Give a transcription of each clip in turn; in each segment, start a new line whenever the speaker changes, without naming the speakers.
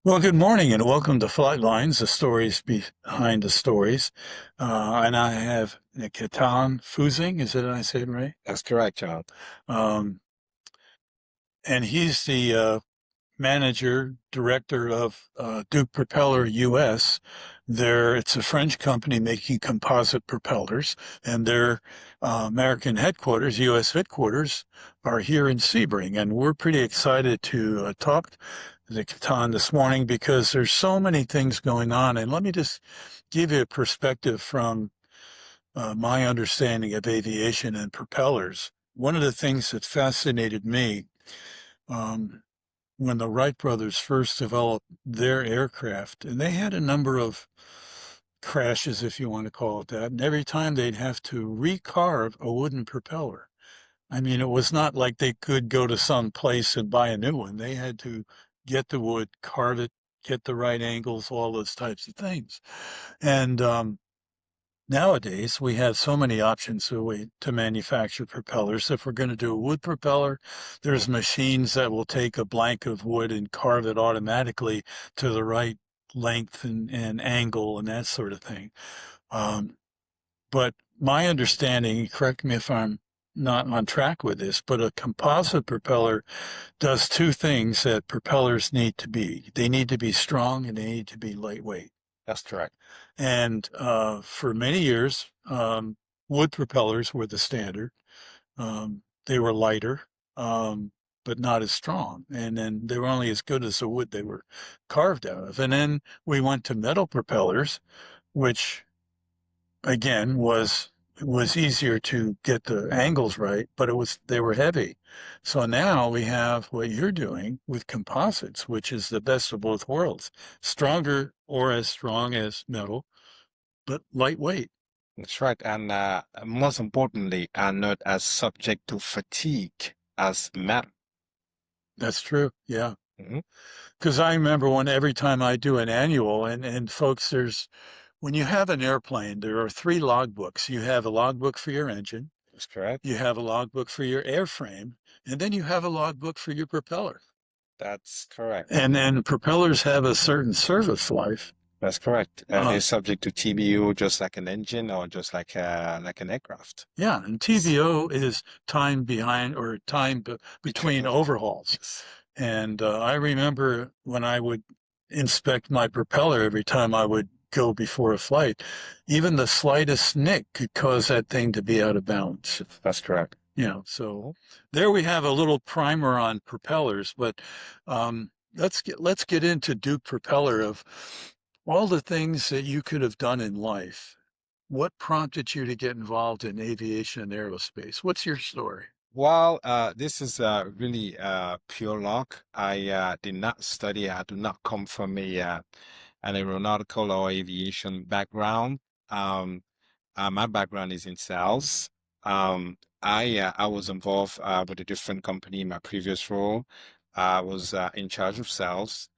Well, good morning and welcome to Flight Lines, the stories behind the stories. And I have Nikitan Fusing, is it I say it right?
That's correct, John.
Um, and he's the manager, director of Duke Propeller US. It's a French company making composite propellers, and their American headquarters, US headquarters, are here in Sebring. And we're pretty excited to talk to Catan this morning because there's so many things going on. And let me just give you a perspective from my understanding of aviation and propellers. One of the things that fascinated me um, when the Wright brothers first developed their aircraft, and they had a number of crashes, if you want to call it that, and every time they'd have to recarve a wooden propeller. I mean, it was not like they could go to some place and buy a new one. They had to get the wood, carve it, get the right angles, all those types of things. And nowadays, we have so many options to manufacture propellers. If we're going to do a wood propeller, there's machines that will take a blank of wood and carve it automatically to the right length and angle and that sort of thing. Um, but my understanding, correct me if I'm not on track with this, but a composite propeller does two things that propellers need to be. They need to be strong and they need to be lightweight.
That's correct.
And for many years, wood propellers were the standard. They were lighter, but not as strong. And then they were only as good as the wood they were carved out of. And then we went to metal propellers, which again was easier to get the angles right, but they were heavy. So now we have what you're doing with composites, which is the best of both worlds. Stronger or as strong as metal, but lightweight.
That's right. And most importantly, are not as subject to fatigue as metal.
That's true. Yeah.
Mhm.
Because I remember when every time I do an annual, and folks, when you have an airplane, there are three logbooks. You have a logbook for your engine,
That's correct.
you have a logbook for your airframe, and then you have a logbook for your propeller.
That's correct.
And then propellers have a certain service life.
That's correct. And
Uh,
it's subject to TBU just like an engine or just like an aircraft.
yeah, and TBO is time behind or time
Between
between
overhaul.
overhauls.
Yes.
And I remember when I would inspect my propeller every time I would go before a flight, even the slightest nick could cause that thing to be out of balance.
That's correct.
So there we have a little primer on propellers, but let's get into Duke Propeller of all the things that you could have done in life. What prompted you to get involved in aviation and aerospace? What's your story?
Well, this is really pure luck. I did not study. I do not come from an aeronautical or aviation background. Um, my background is in sales. I was involved with a different company in my previous role. I was in charge of sales,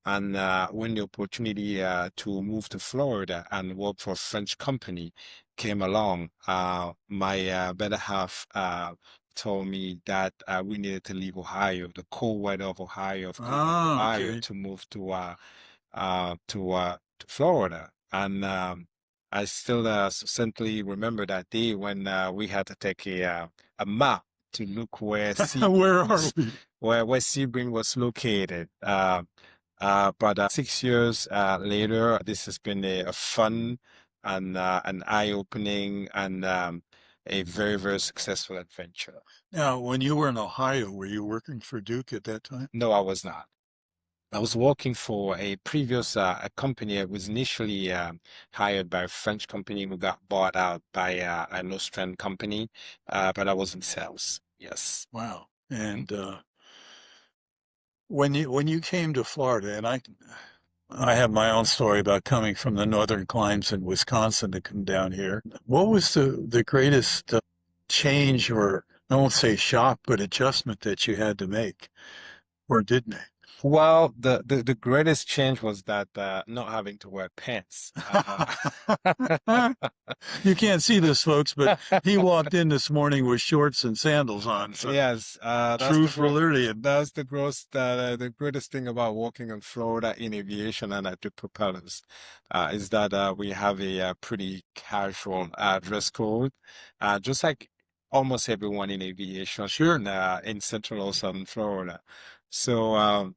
and when the opportunity to move to Florida and work for a French company came along, my better half told me that we needed to leave Ohio, the cold weather of Ohio, of Cleveland,
Ah,
Ohio,
okay.
to move to Florida, and I still succinctly remember that day when we had to take a map to look where
Where
Sebring
are
was,
we?
where Sebring was located. But 6 years later, this has been a fun and an eye-opening and a very, very successful adventure.
Now, when you were in Ohio, were you working for Duke at that time?
No, I was not. I was working for a previous a company. I was initially hired by a French company who got bought out by an Austrian company, but I was in sales. Yes.
Wow.
Mhm.
And when you came to Florida, and I have my own story about coming from the northern climes in Wisconsin to come down here. What was the greatest change, or I won't say shock, but adjustment that you had to make or did make?
Well, the greatest change was that not having to wear pants.
You can't see this, folks, but he walked in this morning with shorts and sandals on. So
Yes,
true Floridian.
that's the greatest thing about working in Florida in aviation and at the propellers, is that we have a, pretty casual dress code, just like almost everyone in aviation
Sure.
in Central or Southern Florida. So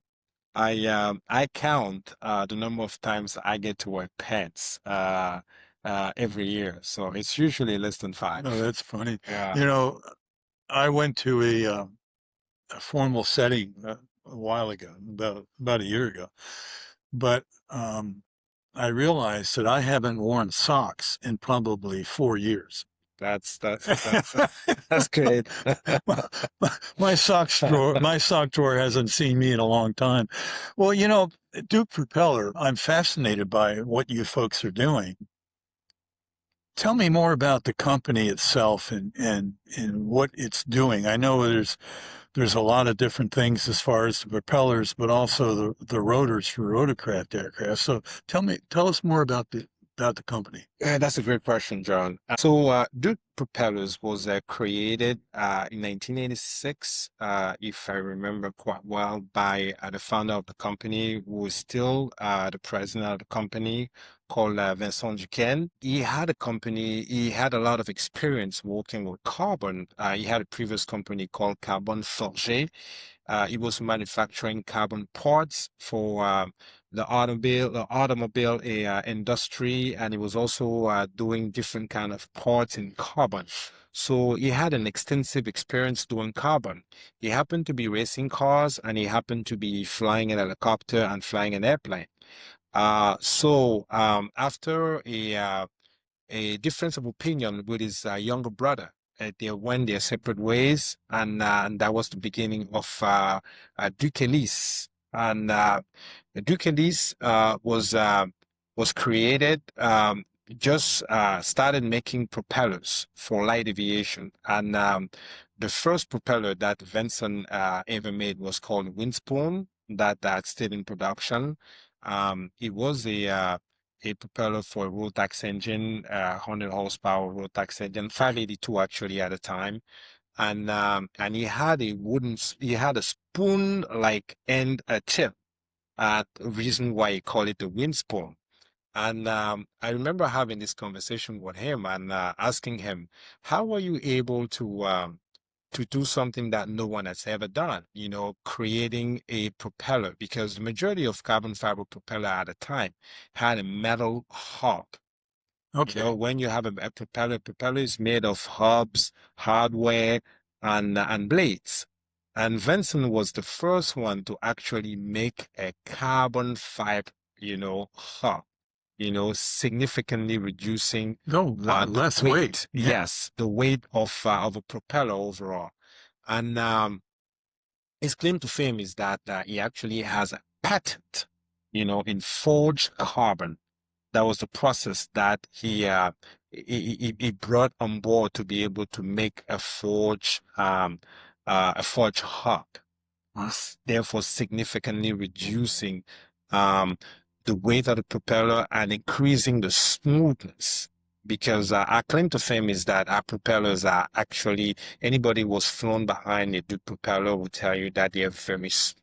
I count the number of times I get to wear pants every year, so it's usually less than
Oh,
5.
that's funny.
Yeah.
You know, I went to a formal setting a while ago, about a year ago, but I realized that I haven't worn socks in probably 4 years.
That's that's great.
My sock drawer hasn't seen me in a long time. Well, Duke Propeller, I'm fascinated by what you folks are doing. Tell me more about the company itself and what it's doing. I know there's a lot of different things as far as the propellers, but also the rotors for rotorcraft aircraft. So tell us more about the company.
Yeah, that's a great question, John. So, Duke Propellers was created in 1986, if I remember quite well, by the founder of the company, who is still the president of the company, called Vincent Duquesne. He had a lot of experience working with carbon. He had a previous company called Carbon Forge. It was manufacturing carbon parts for the automobile industry, and it was also doing different kind of parts in carbon. So he had an extensive experience doing carbon. He happened to be racing cars, and he happened to be flying an helicopter and flying an airplane. After a difference of opinion with his younger brother. They went their separate ways, and that was the beginning of Duke Elise. And Duke Elise was created. Just started making propellers for light aviation, and the first propeller that Vincent ever made was called Windspoon. That's still in production. It was a propeller for a Rotax engine, 100 horsepower Rotax engine, 582 actually at the time. And he had a spoon-like end tip. The reason why he called it the wind spoon. And I remember having this conversation with him and asking him, how are you able to do something that no one has ever done, creating a propeller, because the majority of carbon fiber propeller at the time had a metal hub.
Okay.
When you have a propeller is made of hubs, hardware, and blades. And Vincent was the first one to actually make a carbon fiber, hub, significantly reducing
No, a lot
the
less weight.
weight.
Yeah.
Yes, the weight of a propeller overall. And his claim to fame is that he actually has a patent, in forged carbon. That was the process that he brought on board to be able to make a forge hub, therefore significantly reducing um, the weight of the propeller and increasing the smoothness. Because our claim to fame is that our propellers are actually, anybody who was flown behind a Duke propeller will tell you that they are very smooth.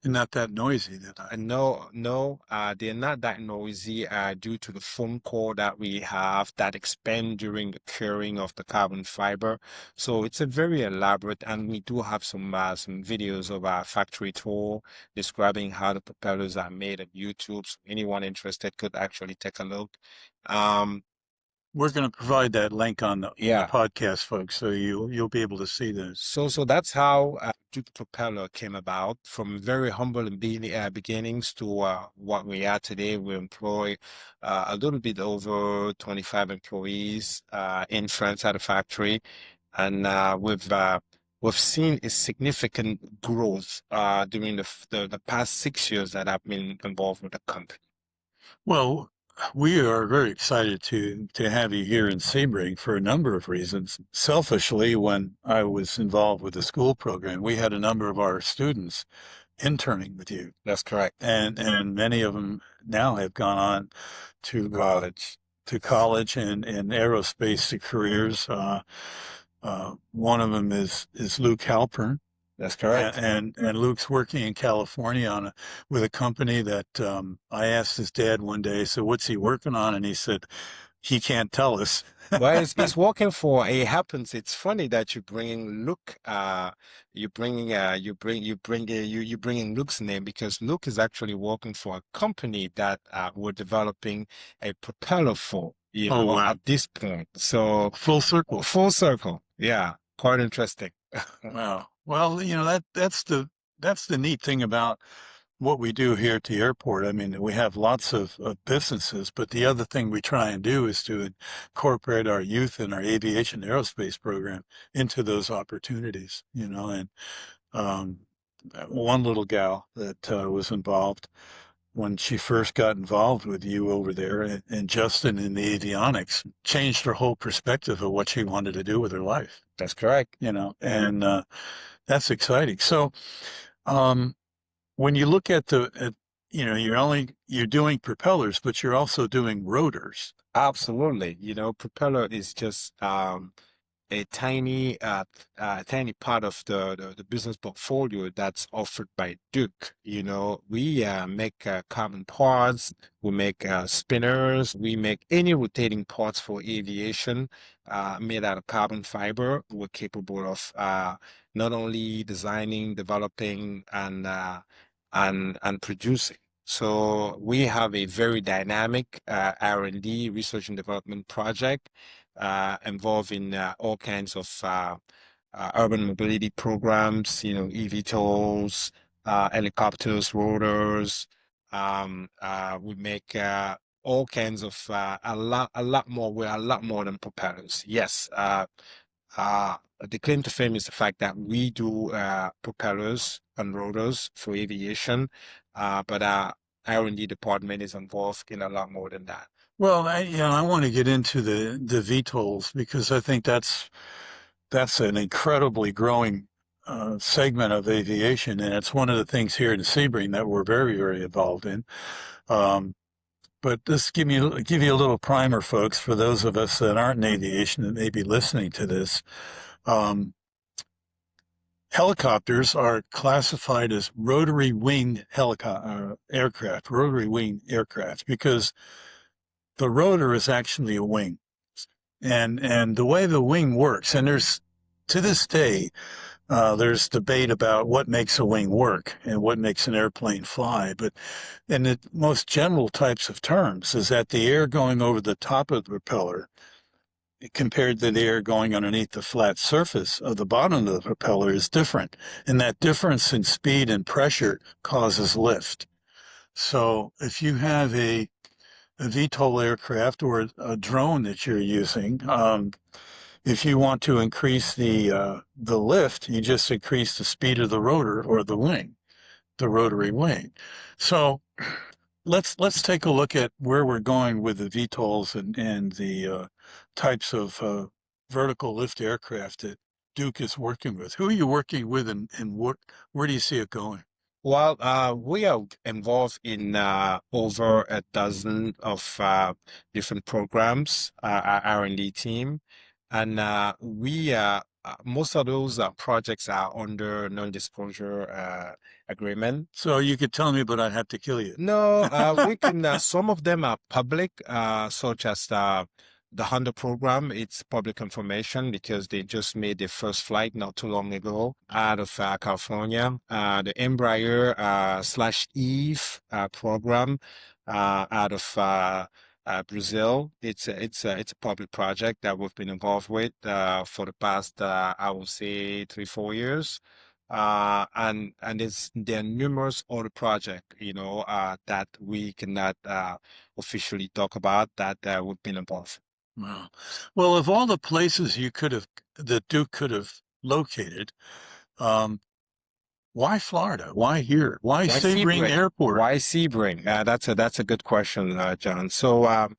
And not that noisy that I.
No, they're not that noisy due to the foam core that we have that expand during the curing of the carbon fiber. So it's a very elaborate, and we do have some videos of our factory tour describing how the propellers are made at YouTube. So anyone interested could actually take a look. Um,
We're going to provide that link on the
yeah.
podcast, folks, so you'll be able to see this.
So that's how Duke Propeller came about, from very humble beginnings to what we are today. We employ a little bit over 25 employees in France at the factory, and we've seen a significant growth during the past 6 years that I've been involved with the company.
Well, we are very excited to have you here in Sebring for a number of reasons. Selfishly, when I was involved with the school program, we had a number of our students interning with you.
That's correct.
And many of them now have gone on to
College.
and aerospace careers. One of them is Luke Halpern,
That's correct.
and Luke's working in California with a company that I asked his dad one day. So what's he working on? And he said he can't tell us.
Well, it's working for it happens. It's funny that you bringing Luke, you bringing you bringing Luke's name because Luke is actually working for a company that we're developing a propeller for,
Oh wow!
at this point. So
Full circle.
full circle. Yeah, quite interesting.
Wow. Well, that's the neat thing about what we do here at the airport. I mean, we have lots of businesses, but the other thing we try and do is to incorporate our youth and our aviation aerospace program into those opportunities, and um, one little gal that was involved when she first got involved with you over there and Justin in the avionics changed her whole perspective of what she wanted to do with her life,
That's correct.
and that's exciting. So, um, when you look at you're doing propellers, but you're also doing rotors.
Absolutely. Propeller is just a tiny part of the business portfolio that's offered by Duke. We make carbon parts, we make spinners, we make any rotating parts for aviation made out of carbon fiber. We're capable of not only designing, developing, and producing. So we have a very dynamic R&D, research and development project involving all kinds of urban mobility programs, eVTOLs, helicopters, rotors. We make all kinds of a lot more. We're a lot more than propellers. Yes. The claim to fame is the fact that we do propellers and rotors for aviation, but our R&D department is involved in a lot more than that.
Well, I want to get into the VTOLs because I think that's an incredibly growing segment of aviation, and it's one of the things here in Sebring that we're very, very involved in. Um, but just give you a little primer, folks, for those of us that aren't in aviation that may be listening to this. Um, Helicopters are classified as rotary wing aircraft, because the rotor is actually a wing. And the way the wing works, and to this day, there's debate about what makes a wing work and what makes an airplane fly. But in the most general types of terms is that the air going over the top of the propeller compared to the air going underneath the flat surface of the bottom of the propeller is different. And that difference in speed and pressure causes lift. So if you have a VTOL aircraft or a drone that you're using, if you want to increase the lift, you just increase the speed of the rotor or the wing, the rotary wing. So let's take a look at where we're going with the VTOLs and the types of vertical lift aircraft that Duke is working with. Who are you working with, and where do you see it going?
Well, we are involved in over a dozen of different programs, our R&D team, and we most of those projects are under non-disclosure agreement.
So you could tell me, but I'd have to kill you.
No, we can. Some of them are public, such as the Honda program. It's public information because they just made their first flight not too long ago out of California. The Embraer slash Eve program out of Brazil. It's a public project that we've been involved with for the past I would say 3-4 years. And there are numerous other projects, that we cannot officially talk about that we've been involved.
Wow. Well, of all the places that Duke could have located, um, why Florida? Why here? Why Sebring Airport?
Why Sebring? That's a good question, John. So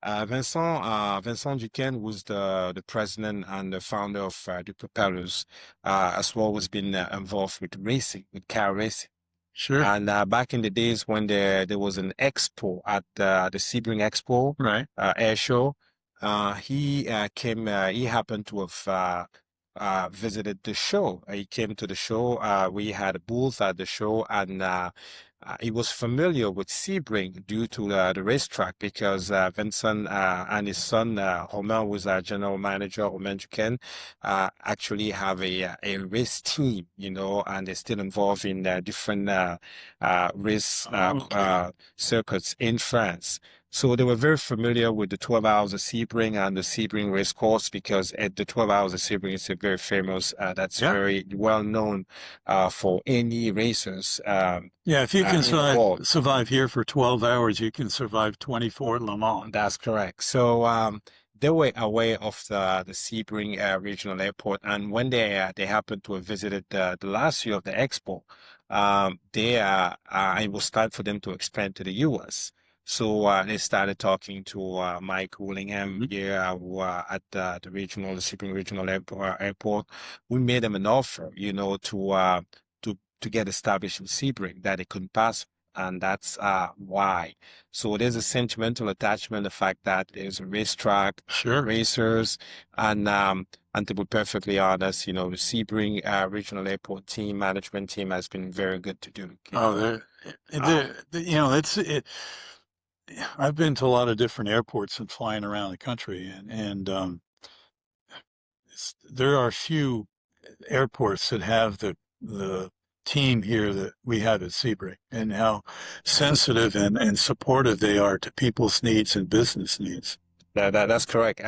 Vincent Duquesne was the president and the founder of Duke Propellers, as well as been involved with racing, with car racing.
Sure.
And back in the days when there was an expo at the Sebring Expo
Right.
air show, he happened to have visited the show. He came to the show. We had a booth at the show, and he was familiar with Sebring due to the racetrack because Vincent and his son, Romain, was our general manager, Romain Duquesne, actually have a race team, and they're still involved in different race circuits in France. So they were very familiar with the 12 Hours of Sebring and the Sebring race course because at the 12 Hours of Sebring is a very famous, that's
Yeah.
very well known for any racers
Yeah. If you can
involved.
survive here for 12 hours, you can survive 24 at Le Mans.
That's correct. So they were aware of the Sebring Regional Airport, and when they happened to have visited the last year of the expo, it was time for them to expand to the U.S. So they started talking to Mike Willingham here at the Sebring Regional Airport. We made them an offer, to get established in Sebring that they couldn't pass, and that's why. So there's a sentimental attachment, the fact that there's a racetrack,
Sure.
racers, and to be perfectly honest, the Sebring Regional Airport team, management team has been very good to do.
I've been to a lot of different airports and flying around the country, and there are few airports that have the team here that we have at Sebring, and how sensitive and supportive they are to people's needs and business needs.
That's correct.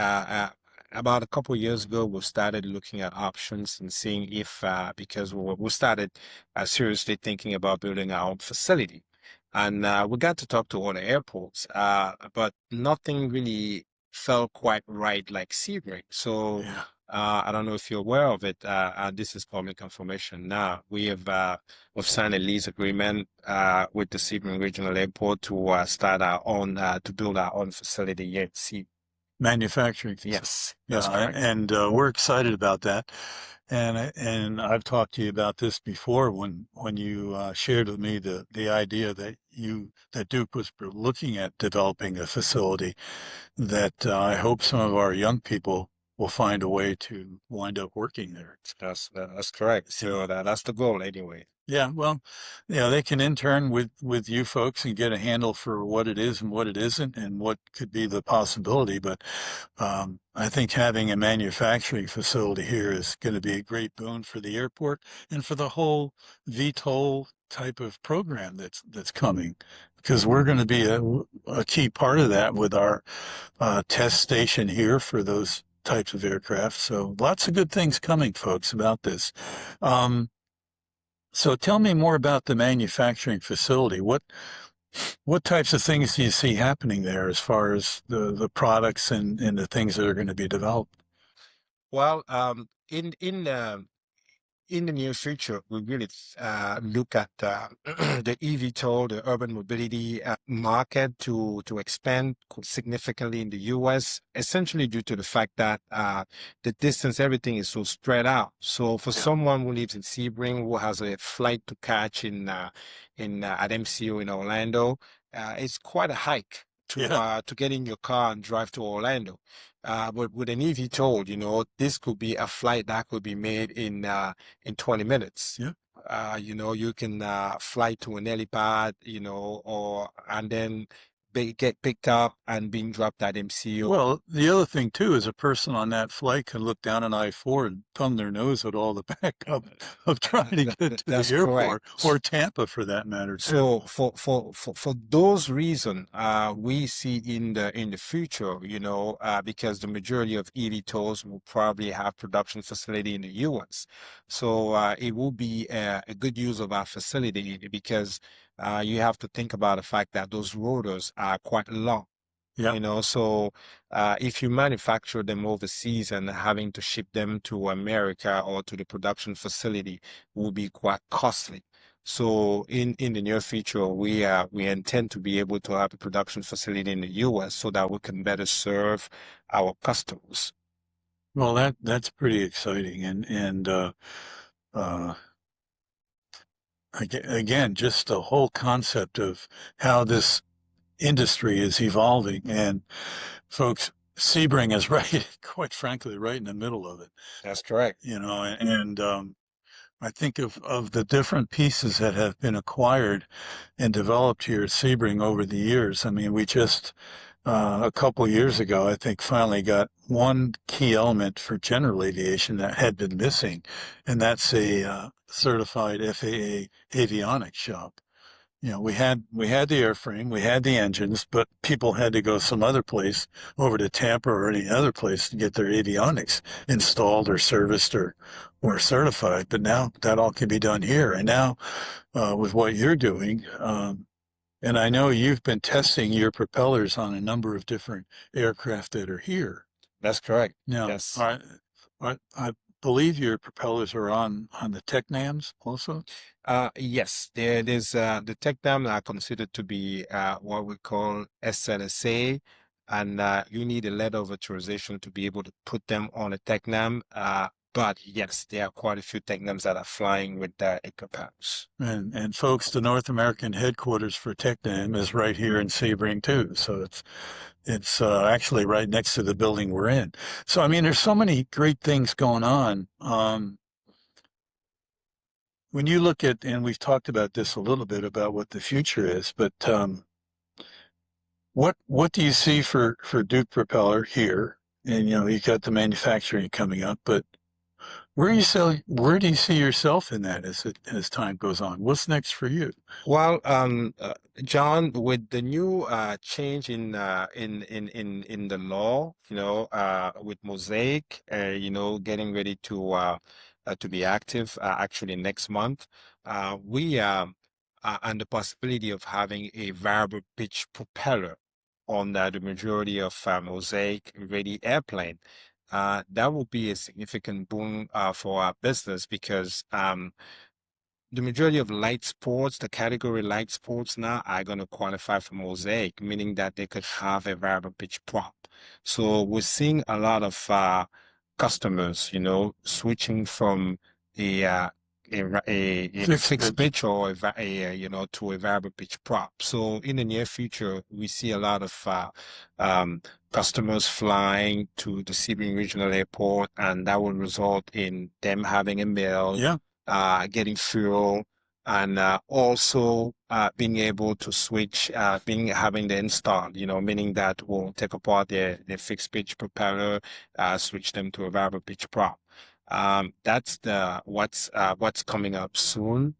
About a couple of years ago, we started looking at options and seeing if, because we started seriously thinking about building our own facility. And we got to talk to other airports, but nothing really felt quite right like Sebring. So
Yeah.
I don't know if you're aware of it. This is public information now. We've signed a lease agreement with the Sebring Regional Airport to start our own, to build our own facility here at Sebring.
Manufacturing facility.
Yes, that's correct.
And we're excited about that. And I've talked to you about this before when you shared with me the idea that Duke was looking at developing a facility that I hope some of our young people will find a way to wind up working there.
That's correct. So that's the goal anyway.
Yeah, well, they can intern with you folks and get a handle for what it is and what it isn't and what could be the possibility. But I think having a manufacturing facility here is going to be a great boon for the airport and for the whole VTOL type of program that's coming, because we're going to be a key part of that with our test station here for those types of aircraft. So lots of good things coming, folks, about this. So tell me more about the manufacturing facility. What types of things do you see happening there as far as the products and the things that are going to be developed?
Well, in the near future, we really look at the eVTOL, the urban mobility market to expand significantly in the US, essentially due to the fact that the distance, everything is so spread out. So for someone who lives in Sebring, who has a flight to catch at MCO in Orlando, it's quite a hike to get in your car and drive to Orlando. But with an eVTOL, this could be a flight that could be made in 20 minutes.
Yeah.
You can fly to an helipad, and then get picked up and being dropped at MCO.
Well, the other thing too is a person on that flight can look down an I-4 and thumb their nose at all the backup of trying to get to the airport, or Tampa for that matter.
So for those reasons, we see in the future, because the majority of eVTOLs will probably have production facility in the US. So it will be a good use of our facility because you have to think about the fact that those rotors are quite long.
Yeah.
So if you manufacture them overseas and having to ship them to America or to the production facility will be quite costly. So in the near future, we intend to be able to have a production facility in the US so that we can better serve our customers.
Well, that's pretty exciting, and uh, again, just the whole concept of how this industry is evolving. And folks, Sebring is right, quite frankly, right in the middle of it,
That's correct.
and I think of the different pieces that have been acquired and developed here at Sebring over the years. I mean, we just a couple years ago, I think, finally got one key element for general aviation that had been missing, and that's a certified FAA avionics shop. We had the airframe, we had the engines, but people had to go some other place, over to Tampa or any other place, to get their avionics installed or serviced or certified. But now that all can be done here. And now with what you're doing, and I know you've been testing your propellers on a number of different aircraft that are here.
That's correct.
Now,
Yes.
I believe your propellers are on the Technams also.
Yes, there's the tech dam are considered to be what we call SLSA, and you need a letter of authorization to be able to put them on a Technam. But yes, there are quite a few Technams that are flying with the propellers.
And folks, the North American headquarters for Technam is right here in Sebring too. So it's actually right next to the building we're in. So I mean, there's so many great things going on. When you look at, and we've talked about this a little bit about what the future is, but what do you see for Duke Propeller here? And you got the manufacturing coming up, but where do you see yourself in that as time goes on? What's next for you?
Well, John, with the new change in the law, with Mosaic, getting ready to be active actually next month, we and the possibility of having a variable pitch propeller on the majority of Mosaic ready airplane. That will be a significant boom for our business because the majority of light sports, the category light sports now are going to qualify for Mosaic, meaning that they could have a variable pitch prop. So we're seeing a lot of customers, switching from a fixed pitch or to a variable pitch prop. So in the near future, we see a lot of customers flying to the Sebring Regional Airport, and that will result in them having a meal.
Yeah.
Getting fuel, and also being able to switch, having the install, meaning that we'll take apart the fixed pitch propeller, switch them to a variable pitch prop. That's what's coming up soon,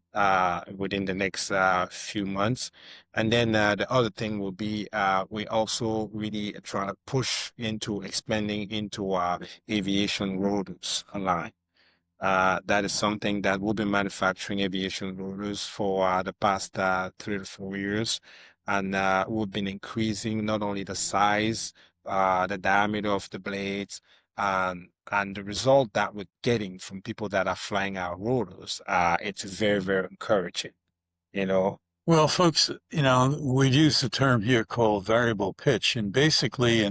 within the next few months. And then the other thing will be we also really trying to push into expanding into aviation rotors line. That is something that we've been manufacturing aviation rotors for the past 3 to 4 years. And we've been increasing not only the size, the diameter of the blades, and the result that we're getting from people that are flying our rotors, it's very, very encouraging, you know.
Well, folks, we use the term here called variable pitch, and basically,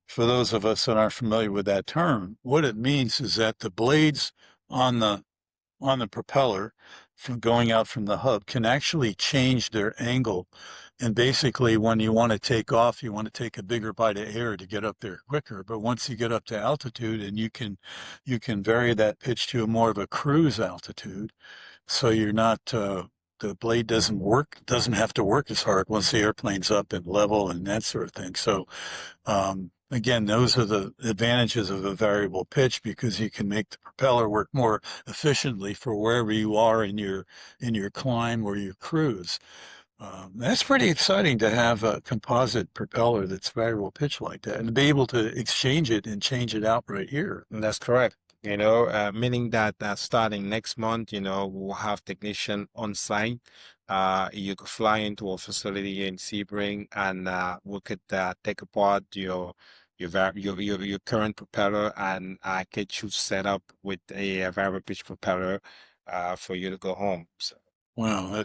for those of us that aren't familiar with that term, what it means is that the blades on the propeller from going out from the hub can actually change their angle. And basically, when you want to take off, you want to take a bigger bite of air to get up there quicker. But once you get up to altitude, and you can vary that pitch to a more of a cruise altitude, so you're not the blade doesn't have to work as hard once the airplane's up and level and that sort of thing. So again, those are the advantages of a variable pitch, because you can make the propeller work more efficiently for wherever you are in your climb or your cruise. That's pretty exciting to have a composite propeller that's variable pitch like that, and to be able to exchange it and change it out right here.
That's correct. Meaning that starting next month, we'll have technician on site. You could fly into a facility in Sebring, and we could take apart your current propeller and get you set up with a variable pitch propeller for you to go home. So.
Wow,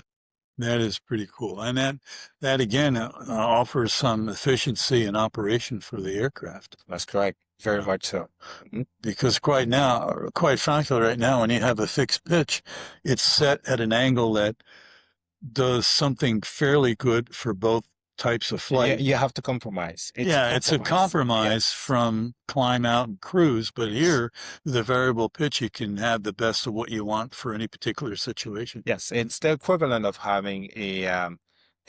that is pretty cool, and that again offers some efficiency and operation for the aircraft.
That's correct. Very much so.
Because quite frankly, right now, when you have a fixed pitch, it's set at an angle that does something fairly good for both types of
Yeah,
flight.
you have to compromise. It's a
Yeah, it's a
compromise.
compromise
Yes.
from climb out and cruise, but
Yes.
here, the variable pitch, you can have the best of what you want for any particular situation.
Yes, it's the equivalent of having a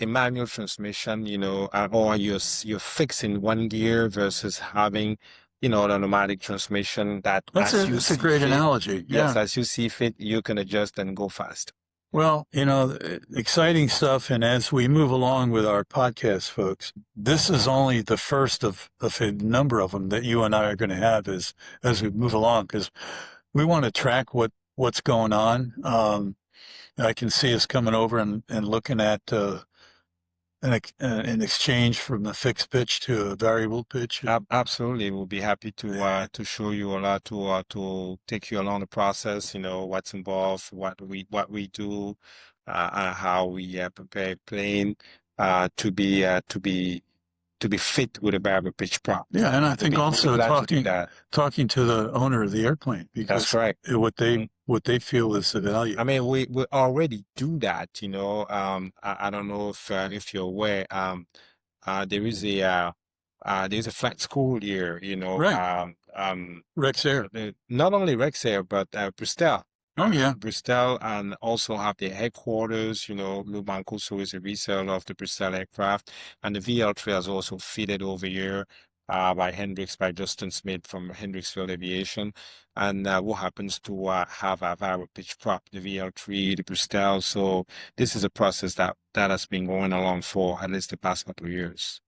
manual transmission, or you're fixing one gear versus having, an automatic transmission that as you
That's a
see
great
fit,
analogy.
yes,
Yeah.
as you see fit, you can adjust and go fast.
Well, exciting stuff. And as we move along with our podcast, folks, this is only the first of a number of them that you and I are going to have as we move along, because we want to track what's going on. I can see us coming over and looking at an exchange from a fixed pitch to a variable pitch.
Absolutely, we'll be happy to show you a lot, to take you along the process. What's involved, what we do, how we prepare a plane to be fit with a variable pitch prop.
Yeah, and I think
We'll be
also
glad to do that.
talking to the owner of the airplane,
That's
because
correct.
what they feel is the value.
I mean, we already do that. I don't know if you're aware. There is a flight school here.
Right. Rex Air.
Not only Rex Air, but Bristol.
Oh yeah.
Bristol, and also have their headquarters. Lou Mancuso is a reseller of the Bristol aircraft, and the VL3 is also fitted over here by Justin Smith from Hendricksfield Aviation, and who happens to have a variable pitch prop, the VL3, the Bristol. So this is a process that has been going along for at least the past couple of years.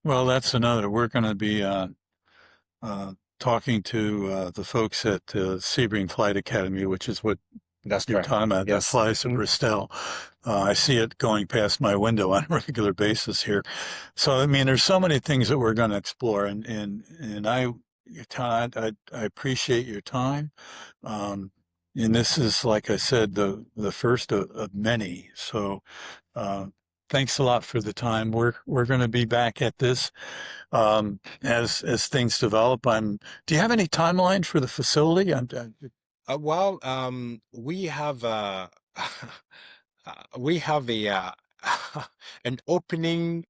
Well, that's another. We're going to be talking to the folks at Sebring Flight Academy, which is what
That's
you're
correct.
talking about. That
Yes.
flies to Bristol. I see it going past my window on a regular basis here. So I mean, there's so many things that we're going to explore, and Todd, I appreciate your time. And this is, like I said, the first of many. So thanks a lot for the time. We're going to be back at this as things develop. Do you have any timeline for the facility?
Well, we have we have a an opening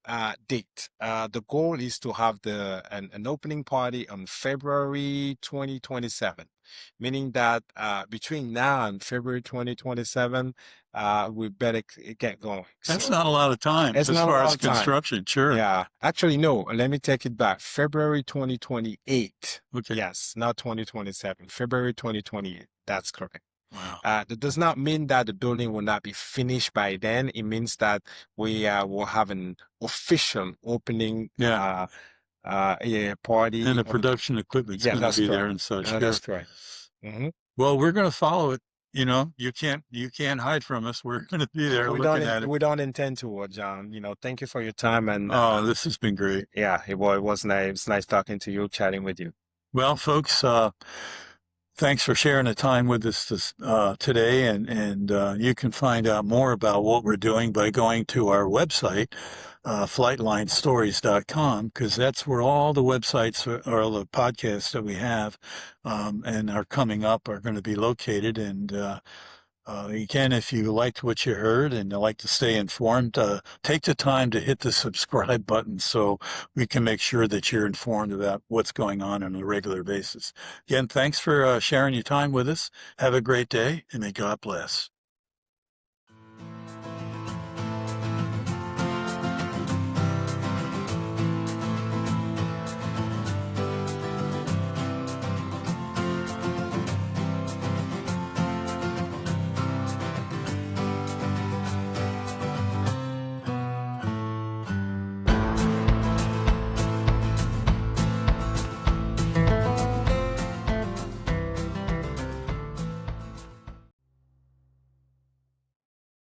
date. The goal is to have an opening party on February 2027, meaning that between now and February 2027, we better get going.
That's
So
not a lot of time
it's
as
not a
far
lot
as
of time.
construction. Sure.
Yeah, actually, no. Let me take it back. February 2028.
Okay.
Yes, not 2027. February 2028. That's correct.
Wow.
That does not mean that the building will not be finished by then. It means that we will have an official opening
Yeah.
party.
And the production equipment's
Yeah,
going to
that's
be there
correct.
and such.
That's correct.
Well, we're going to follow it. You can't hide from us. We're going to be there looking at it.
We don't intend to, John. Thank you for your time, and
Oh, this has been great.
yeah, it was nice. It was nice talking to you, chatting with you.
Well, folks, thanks for sharing the time with us today, and you can find out more about what we're doing by going to our website, flightlinestories.com, because that's where all the websites or all the podcasts that we have and are coming up are going to be located. And again, if you liked what you heard and you like to stay informed, take the time to hit the subscribe button so we can make sure that you're informed about what's going on a regular basis. Again, thanks for sharing your time with us. Have a great day, and may God bless.